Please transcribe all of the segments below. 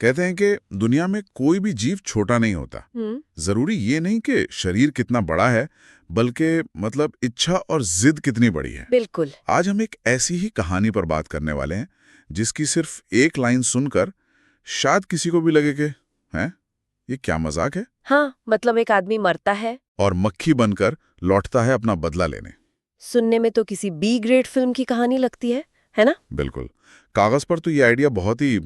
कहते हैं कि दुनिया में कोई भी जीव छोटा नहीं होता। जरूरी ये नहीं कि शरीर कितना बड़ा है, बल्कि मतलब इच्छा और जिद कितनी बड़ी है। बिल्कुल। आज हम एक ऐसी ही कहानी पर बात करने वाले हैं जिसकी सिर्फ एक लाइन सुनकर शायद किसी को भी लगे कि हैं, ये क्या मजाक है। हाँ, मतलब एक आदमी मरता है और मक्खी बनकर लौटता है अपना बदला लेने। सुनने में तो किसी बी ग्रेड फिल्म की कहानी लगती है ना? बिल्कुल, कागज पर तो ये आइडिया बहुत ही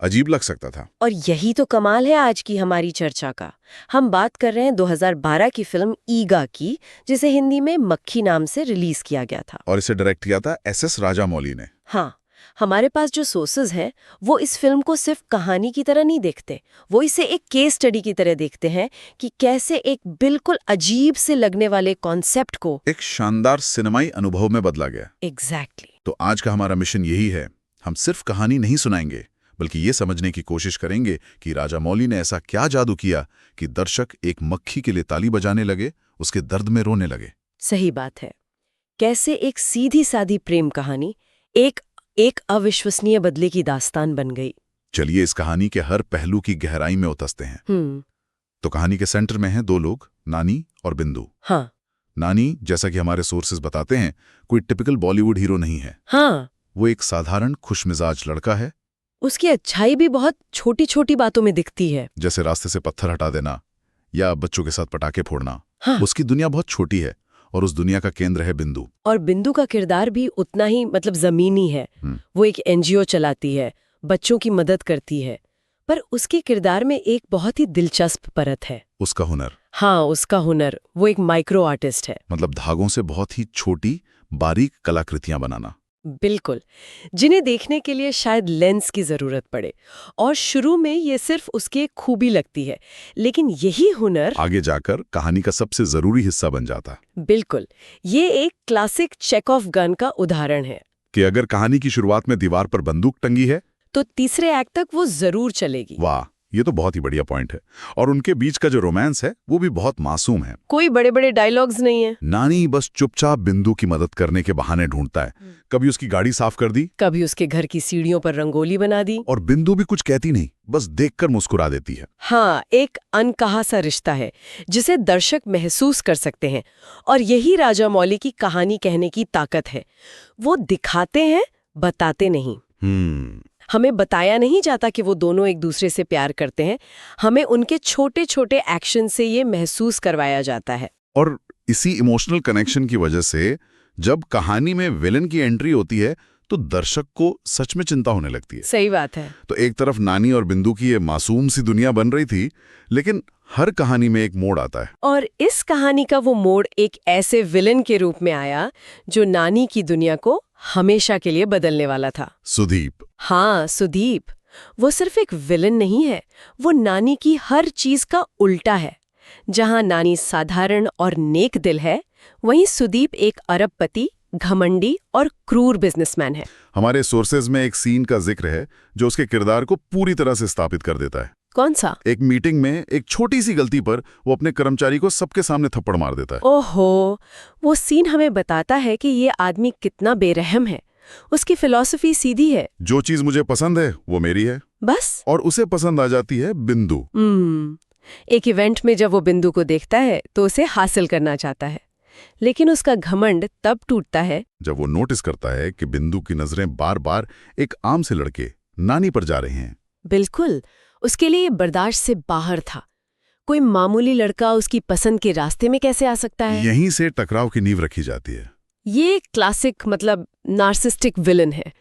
अजीब लग सकता था। और यही तो कमाल है आज की हमारी चर्चा का। हम बात कर रहे हैं 2012 की फिल्म ईगा की, जिसे हिंदी में मक्खी नाम से रिलीज किया गया था। और इसे डायरेक्ट किया था एस.एस. राजामौली ने। हाँ, हमारे पास जो सोर्सेज हैं वो इस फिल्म को सिर्फ कहानी की तरह नहीं देखते, वो इसे एक केस स्टडी की तरह देखते हैं कि कैसे एक बिल्कुल अजीब से लगने वाले कॉन्सेप्ट को एक शानदार सिनेमाई अनुभव में बदला गया। एग्जैक्टली। तो आज का हमारा मिशन यही है, हम सिर्फ कहानी नहीं सुनाएंगे, बल्कि ये समझने की कोशिश करेंगे कि राजामौली ने ऐसा क्या जादू किया कि दर्शक एक मक्खी के लिए ताली बजाने लगे, उसके दर्द में रोने लगे। सही बात है। कैसे एक सीधी सादी प्रेम कहानी एक अविश्वसनीय बदले की दास्तान बन गई। चलिए इस कहानी के हर पहलू की गहराई में उतरते हैं। तो कहानी के सेंटर में हैं दो लोग, नानी और बिंदु। हाँ। नानी, जैसा कि हमारे सोर्सेज बताते हैं, कोई टिपिकल बॉलीवुड हीरो नहीं है। हाँ। वो एक साधारण खुशमिजाज लड़का है। उसकी अच्छाई भी बहुत छोटी छोटी बातों में दिखती है, जैसे रास्ते से पत्थर हटा देना या बच्चों के साथ पटाखे फोड़ना। हाँ। उसकी दुनिया बहुत छोटी है और उस दुनिया का केंद्र है बिंदु। और बिंदु का किरदार भी उतना ही जमीनी है। वो एक एनजीओ चलाती है, बच्चों की मदद करती है, पर उसके किरदार में एक बहुत ही दिलचस्प परत है, उसका हुनर। हाँ, उसका हुनर। वो एक माइक्रो आर्टिस्ट है, मतलब धागों से बहुत ही छोटी बारीक कलाकृतियां बनाना। बिल्कुल, जिन्हें देखने के लिए शायद लेंस की जरूरत पड़े। और शुरू में ये सिर्फ उसकी एक खूबी लगती है, लेकिन यही हुनर आगे जाकर कहानी का सबसे जरूरी हिस्सा बन जाता। बिल्कुल, ये एक क्लासिक चेकऑफ गन का उदाहरण है कि अगर कहानी की शुरुआत में दीवार पर बंदूक टंगी है तो तीसरे एक्ट तक वो जरूर चलेगी। वाह, ये तो बहुत ही बढ़िया पॉइंट है। और उनके बीच का जो रोमांस है वो भी बहुत मासूम है। कोई बड़े बड़े डायलॉग्स नहीं है। नानी बस चुपचाप बिंदु की मदद करने के बहाने ढूंढता है। कभी उसकी गाड़ी साफ कर दी, कभी उसके घर की सीढ़ियों पर रंगोली बना दी। और बिंदु भी कुछ कहती नहीं, बस देखकर मुस्कुरा देती है। हाँ, एक अनकहा सा रिश्ता है जिसे दर्शक महसूस कर सकते हैं। और यही राजामौली की कहानी कहने की ताकत है। वो दिखाते हैं, बताते नहीं। हमें बताया नहीं जाता कि वो दोनों एक दूसरे से प्यार करते हैं, हमें उनके छोटे छोटे एक्शन से ये महसूस करवाया जाता है। और इसी इमोशनल कनेक्शन की वजह से जब कहानी में विलन की एंट्री होती है तो दर्शक को सच में चिंता होने लगती है। सही बात है। तो एक तरफ नानी और बिंदु की ये मासूम सी दुनिया बन रही थी, लेकिन हर कहानी में एक मोड़ आता है। और इस कहानी का वो मोड़ एक ऐसे विलन के रूप में आया जो नानी की दुनिया को हमेशा के लिए बदलने वाला था। सुदीप। हाँ, सुदीप। वो सिर्फ एक विलन नहीं है, वो नानी की हर चीज का उल्टा है। जहां नानी साधारण और नेक दिल है, वहीं सुदीप एक अरबपति, घमंडी और क्रूर बिजनेसमैन है। हमारे सोर्सेज में एक सीन का जिक्र है जो उसके किरदार को पूरी तरह से स्थापित कर देता है। कौन सा? एक मीटिंग में एक छोटी सी गलती पर वो अपने कर्मचारी को सबके सामने थप्पड़ मार देता है। ओहो, वो सीन हमें बताता है कि ये आदमी कितना बेरहम है। उसकी फिलॉसफी सीधी है, जो चीज मुझे पसंद है वो मेरी है, बस। और उसे पसंद आ जाती है बिंदु। एक इवेंट में जब वो बिंदु को देखता है तो उसे हासिल करना चाहता है, लेकिन उसका घमंड तब टूटता है जब वो नोटिस करता है कि बिंदु की नजरें बार बार एक आम से लड़के नानी पर जा रहे हैं। बिल्कुल, उसके लिए बर्दाश्त से बाहर था। कोई मामूली लड़का उसकी पसंद के रास्ते में कैसे आ सकता है? यहीं से टकराव की नींव रखी जाती है। ये क्लासिक नार्सिस्टिक विलन है।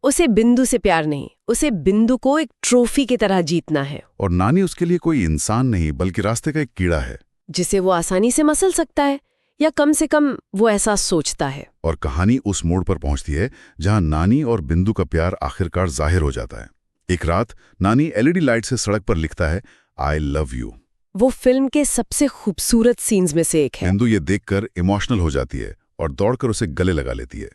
उसे बिंदु से प्यार नहीं, उसे बिंदु को एक ट्रॉफी की तरह जीतना है। और नानी उसके लिए कोई इंसान नहीं, बल्कि रास्ते का एक कीड़ा है जिसे वो आसानी से मसल सकता है, या कम से कम वो ऐसा सोचता है। और कहानी उस मोड़ पर पहुंचती है जहां नानी और बिंदु का प्यार आखिरकार जाहिर हो जाता है। एक रात नानी एलईडी लाइट से सड़क पर लिखता है, आई लव यू। वो फिल्म के सबसे खूबसूरत सीन्स में से एक है। बिंदु ये देखकर इमोशनल हो जाती है और दौड़कर उसे गले लगा लेती है।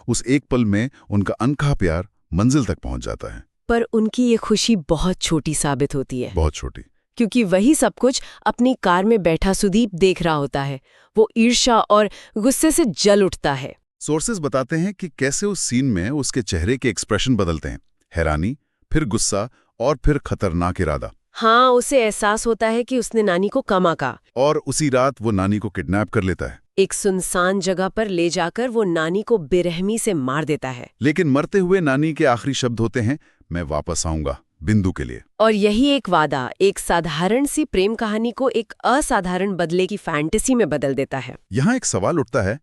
उस एक पल में उनका अनकहा प्यार मंजिल तक पहुंच जाता है। पर उनकी ये खुशी बहुत छोटी साबित होती है। बहुत छोटी। क्योंकि वही सब कुछ अपनी कार में बैठा सुदीप देख रहा होता है। वो ईर्ष्या और गुस्से से जल उठता है। सोर्सेज बताते हैं कि कैसे उस सीन में उसके चेहरे के एक्सप्रेशन बदलते हैं, हैरानी, फिर गुस्सा और फिर खतरनाक इरादा। हाँ, उसे एहसास होता है कि उसने नानी को कम आंका। और उसी रात वो नानी को किडनैप कर लेता है। एक सुनसान जगह पर ले जाकर वो नानी को बेरहमी से मार देता है। लेकिन मरते हुए नानी के आखिरी शब्द होते हैं, मैं वापस आऊंगा बिंदु के लिए। और यही एक वादा एक साधारण सी प्रेम कहानी को एक असाधारण बदले की फैंटेसी में बदल देता है। यहाँ एक सवाल उठता है,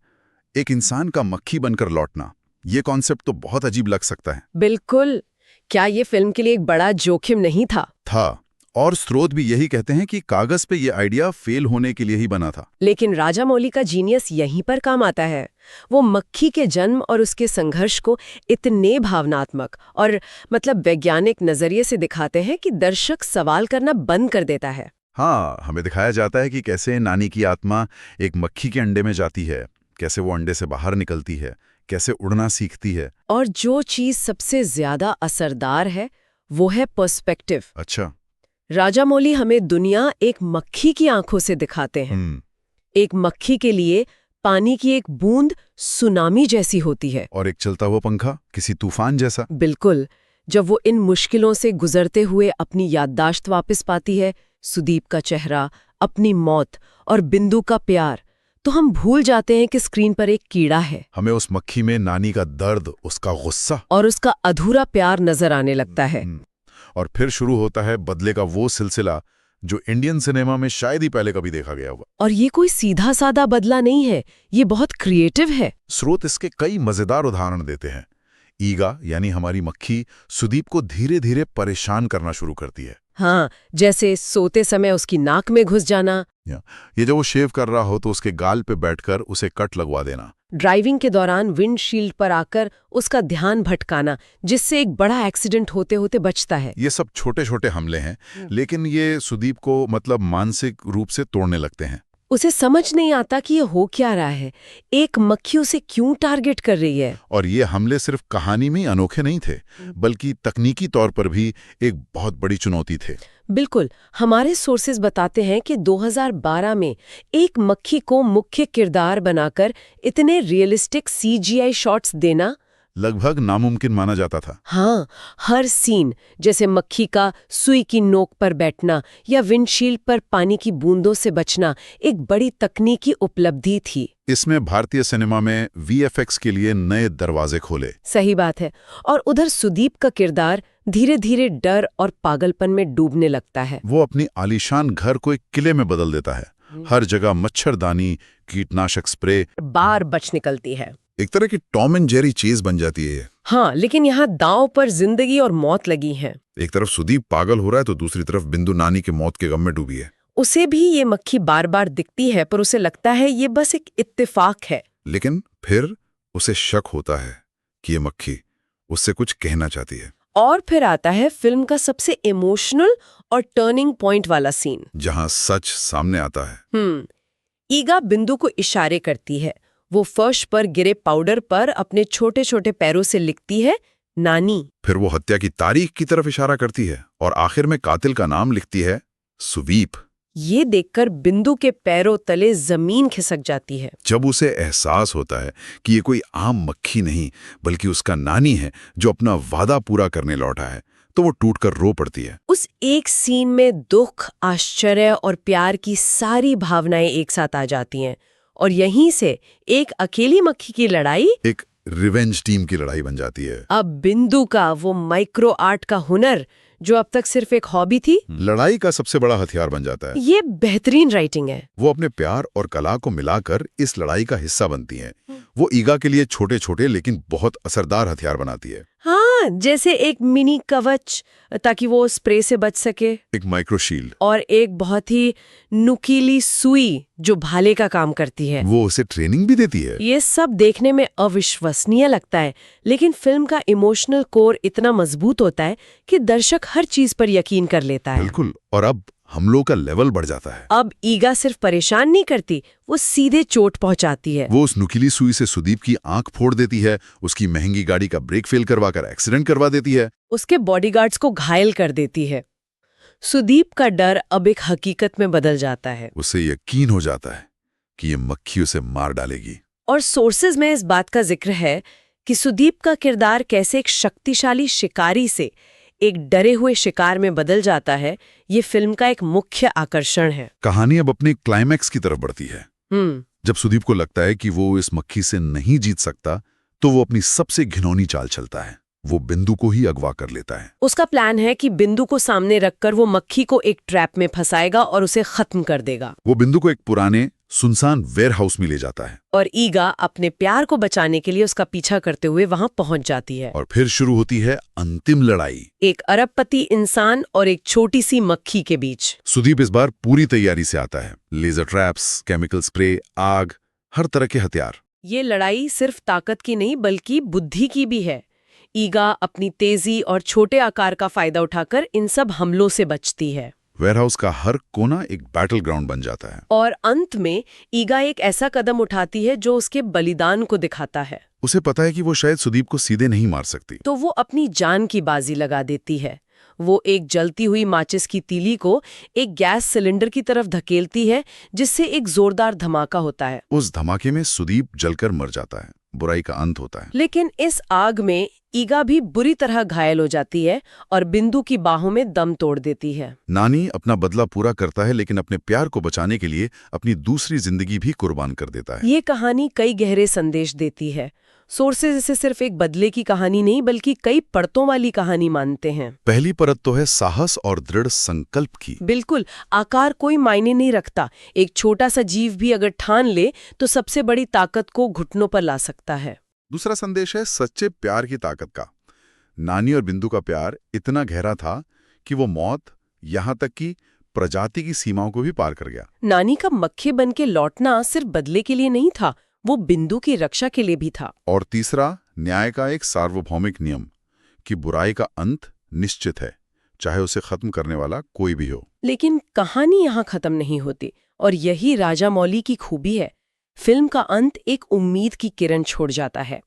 एक इंसान का मक्खी बनकर लौटना, ये कॉन्सेप्ट तो बहुत अजीब लग सकता है। बिल्कुल। क्या ये फिल्म के लिए एक बड़ा जोखिम नहीं था? और स्रोत भी यही कहते हैं कि कागज पे ये आइडिया फेल होने के लिए ही बना था। लेकिन राजामौली का जीनियस यहीं पर काम आता है। वो मक्खी के जन्म और उसके संघर्ष को इतने भावनात्मक और वैज्ञानिक नजरिए से दिखाते हैं कि दर्शक सवाल करना बंद कर देता है। हाँ, हमें दिखाया जाता है कि कैसे नानी की आत्मा एक मक्खी के अंडे में जाती है, कैसे वो अंडे से बाहर निकलती है, कैसे उड़ना सीखती है। और जो चीज सबसे ज्यादा असरदार है वो है पर्सपेक्टिव। अच्छा। राजामौली हमें दुनिया एक मक्खी की आंखों से दिखाते हैं। एक मक्खी के लिए पानी की एक बूंद सुनामी जैसी होती है, और एक चलता हुआ पंखा किसी तूफान जैसा। बिल्कुल। जब वो इन मुश्किलों से गुजरते हुए अपनी याददाश्त वापस पाती है, सुदीप का चेहरा, अपनी मौत और बिंदु का प्यार, तो हम भूल जाते हैं कि स्क्रीन पर एक कीड़ा है। हमें उस मक्खी में नानी का दर्द, उसका गुस्सा और उसका अधूरा प्यार नजर आने लगता है। और फिर शुरू होता है बदले का वो सिलसिला जो इंडियन सिनेमा में शायद ही पहले कभी देखा गया होगा। और ये कोई सीधा साधा बदला नहीं है, ये बहुत क्रिएटिव है। स्रोत इसके कई मजेदार उदाहरण देते हैं। ईगा यानी हमारी मक्खी सुदीप को धीरे धीरे परेशान करना शुरू करती है। हाँ, जैसे सोते समय उसकी नाक में घुस जाना, ये जब वो शेव कर रहा हो तो उसके गाल पे बैठकर उसे कट लगवा देना, ड्राइविंग के दौरान विंडशील्ड पर आकर उसका ध्यान भटकाना, जिससे एक बड़ा एक्सीडेंट होते होते बचता है। ये सब छोटे छोटे हमले हैं, लेकिन ये सुदीप को मानसिक रूप से तोड़ने लगते हैं। उसे समझ नहीं आता कि ये हो क्या रहा है, एक मक्खी उसे क्यों टारगेट कर रही है। और ये हमले सिर्फ कहानी में अनोखे नहीं थे, बल्कि तकनीकी तौर पर भी एक बहुत बड़ी चुनौती थे। बिल्कुल। हमारे सोर्सेज बताते हैं कि 2012 में एक मक्खी को मुख्य किरदार बनाकर इतने रियलिस्टिक CGI शॉट्स देना लगभग नामुमकिन माना जाता था। हाँ, हर सीन, जैसे मक्खी का सुई की नोक पर बैठना या विंडशील्ड पर पानी की बूंदों से बचना, एक बड़ी तकनीकी उपलब्धि थी। इसमें भारतीय सिनेमा में VFX के लिए नए दरवाजे खोले। सही बात है। और उधर सुदीप का किरदार धीरे धीरे डर और पागलपन में डूबने लगता है। वो अपनी आलीशान घर को एक किले में बदल देता है। हर जगह मच्छरदानी, कीटनाशक स्प्रे, बार बच निकलती है। एक तरह की टॉम एंड जेरी चेज बन जाती है ये। हाँ, लेकिन यहाँ दांव पर जिंदगी और मौत लगी है। एक तरफ सुदीप पागल हो रहा है तो दूसरी तरफ बिंदु नानी के मौत के गम में डूबी है। उसे भी ये मक्खी बार बार दिखती है, पर उसे लगता है ये बस एक इत्तेफाक है। लेकिन फिर उसे शक होता है कि ये मक्खी उससे कुछ कहना चाहती है। और फिर आता है फिल्म का सबसे इमोशनल और टर्निंग पॉइंट वाला सीन, जहां सच सामने आता है। ईगा बिंदु को इशारे करती है। वो फर्श पर गिरे पाउडर पर अपने छोटे छोटे पैरों से लिखती है, नानी। फिर वो हत्या की तारीख की तरफ इशारा करती है और आखिर में कातिल का नाम लिखती है, सुदीप। ये देखकर बिंदु के पैरों तले जमीन खिसक जाती है। जब उसे एहसास होता है कि ये कोई आम मक्खी नहीं बल्कि उसका नानी है जो अपना वादा पूरा करने लौटा है, तो वो टूटकर रो पड़ती है। उस एक सीन में दुख, आश्चर्य और प्यार की सारी भावनाएं एक साथ आ जाती हैं, और यहीं से एक अकेली मक्खी की लड़ाई एक रिवेंज टीम की लड़ाई बन जाती है। अब बिंदु का वो माइक्रो आर्ट का हुनर, जो अब तक सिर्फ एक हॉबी थी, लड़ाई का सबसे बड़ा हथियार बन जाता है। ये बेहतरीन राइटिंग है। वो अपने प्यार और कला को मिलाकर इस लड़ाई का हिस्सा बनती हैं। वो ईगा के लिए छोटे छोटे लेकिन बहुत असरदार हथियार बनाती है। हाँ, जैसे एक मिनी कवच ताकि वो स्प्रे से बच सके, एक माइक्रोशील्ड, और एक बहुत ही नुकीली सुई जो भाले का काम करती है। वो उसे ट्रेनिंग भी देती है। ये सब देखने में अविश्वसनीय लगता है, लेकिन फिल्म का इमोशनल कोर इतना मजबूत होता है कि दर्शक हर चीज पर यकीन कर लेता है। बिल्कुल। और अब हमलों का लेवल बढ़ जाता है। अब ईगा सिर्फ परेशान नहीं करती, वो सीधे चोट पहुंचाती है। वो उस नुकीली सुई से सुदीप की आंख फोड़ देती है, उसकी महंगी गाड़ी का ब्रेक फेल करवाकर एक्सीडेंट करवा देती है, उसके बॉडीगार्ड्स को घायल कर देती है। सुदीप का डर अब एक हकीकत में बदल जाता है। उसे यकीन हो जाता है कि ये मक्खी उसे मार डालेगी। और सोर्सेज में इस बात का जिक्र है कि सुदीप का किरदार कैसे एक शक्तिशाली शिकारी से एक डरे हुए शिकार में बदल जाता है, ये फिल्म का एक मुख्य आकर्षण है। कहानी अब अपने क्लाइमैक्स की तरफ बढ़ती है। जब सुदीप को लगता है कि वो इस मक्खी से नहीं जीत सकता, तो वो अपनी सबसे घिनौनी चाल चलता है। वो बिंदु को ही अगवा कर लेता है। उसका प्लान है कि बिंदु को सामने रखकर वो मक्खी को एक ट्रैप में फंसाएगा और उसे खत्म कर देगा। वो बिंदु को एक पुराने सुनसान वेयरहाउस में ले जाता है और ईगा अपने प्यार को बचाने के लिए उसका पीछा करते हुए वहां पहुंच जाती है। और फिर शुरू होती है अंतिम लड़ाई, एक अरबपति इंसान और एक छोटी सी मक्खी के बीच। सुदीप इस बार पूरी तैयारी से आता है। लेजर ट्रैप्स, केमिकल स्प्रे, आग, हर तरह के हथियार। ये लड़ाई सिर्फ ताकत की नहीं बल्कि बुद्धि की भी है। ईगा अपनी तेजी और छोटे आकार का फायदा उठाकर इन सब हमलों से बचती है। वेयरहाउस का हर कोना एक बैटल ग्राउंड बन जाता है। और अंत में ईगा एक ऐसा कदम उठाती है जो उसके बलिदान को दिखाता है। उसे पता है कि वो शायद सुदीप को सीधे नहीं मार सकती, तो वो अपनी जान की बाजी लगा देती है। वो एक जलती हुई माचिस की तीली को एक गैस सिलेंडर की तरफ धकेलती है, जिससे एक जोरदार धमाका होता है। उस धमाके में सुदीप जलकर मर जाता है। बुराई का अंत होता है। लेकिन इस आग में ईगा भी बुरी तरह घायल हो जाती है और बिंदु की बाहों में दम तोड़ देती है। नानी अपना बदला पूरा करता है, लेकिन अपने प्यार को बचाने के लिए अपनी दूसरी जिंदगी भी कुर्बान कर देता है। ये कहानी कई गहरे संदेश देती है। सोर्सेज इसे सिर्फ एक बदले की कहानी नहीं बल्कि कई परतों वाली कहानी मानते हैं। पहली परत तो है साहस और दृढ़ संकल्प की। बिल्कुल, आकार कोई मायने नहीं रखता। एक छोटा सा जीव भी अगर ठान ले तो सबसे बड़ी ताकत को घुटनों पर ला सकता है। दूसरा संदेश है सच्चे प्यार की ताकत का। नानी और बिंदु का प्यार इतना गहरा था कि वो मौत, यहाँ तक कि प्रजाति की सीमाओं को भी पार कर गया। नानी का मक्खी बन के लौटना सिर्फ बदले के लिए नहीं था, वो बिंदु की रक्षा के लिए भी था। और तीसरा, न्याय का एक सार्वभौमिक नियम कि बुराई का अंत निश्चित है, चाहे उसे खत्म करने वाला कोई भी हो। लेकिन कहानी यहाँ खत्म नहीं होती, और यही राजामौली की खूबी है। फिल्म का अंत एक उम्मीद की किरण छोड़ जाता है।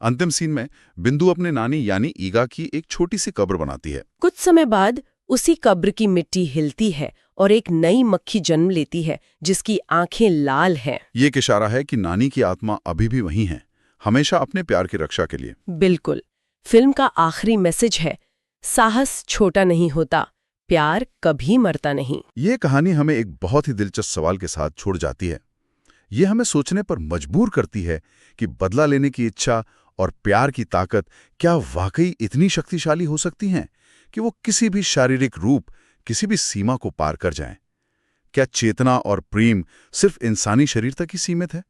अंतिम सीन में बिंदु अपने नानी यानी ईगा की एक छोटी सी कब्र बनाती है। कुछ समय बाद उसी कब्र की मिट्टी हिलती है और एक नई मक्खी जन्म लेती है जिसकी आंखें लाल हैं। ये एक इशारा है कि नानी की आत्मा अभी भी वहीं है, हमेशा अपने प्यार की रक्षा के लिए। बिल्कुल। फिल्म का आखिरी मैसेज है, साहस छोटा नहीं होता, प्यार कभी मरता नहीं। ये कहानी हमें एक बहुत ही दिलचस्प सवाल के साथ छोड़ जाती है। ये हमें सोचने पर मजबूर करती है कि बदला लेने की इच्छा और प्यार की ताकत क्या वाकई इतनी शक्तिशाली हो सकती हैं कि वो किसी भी शारीरिक रूप, किसी भी सीमा को पार कर जाएं? क्या चेतना और प्रेम सिर्फ इंसानी शरीर तक ही सीमित है?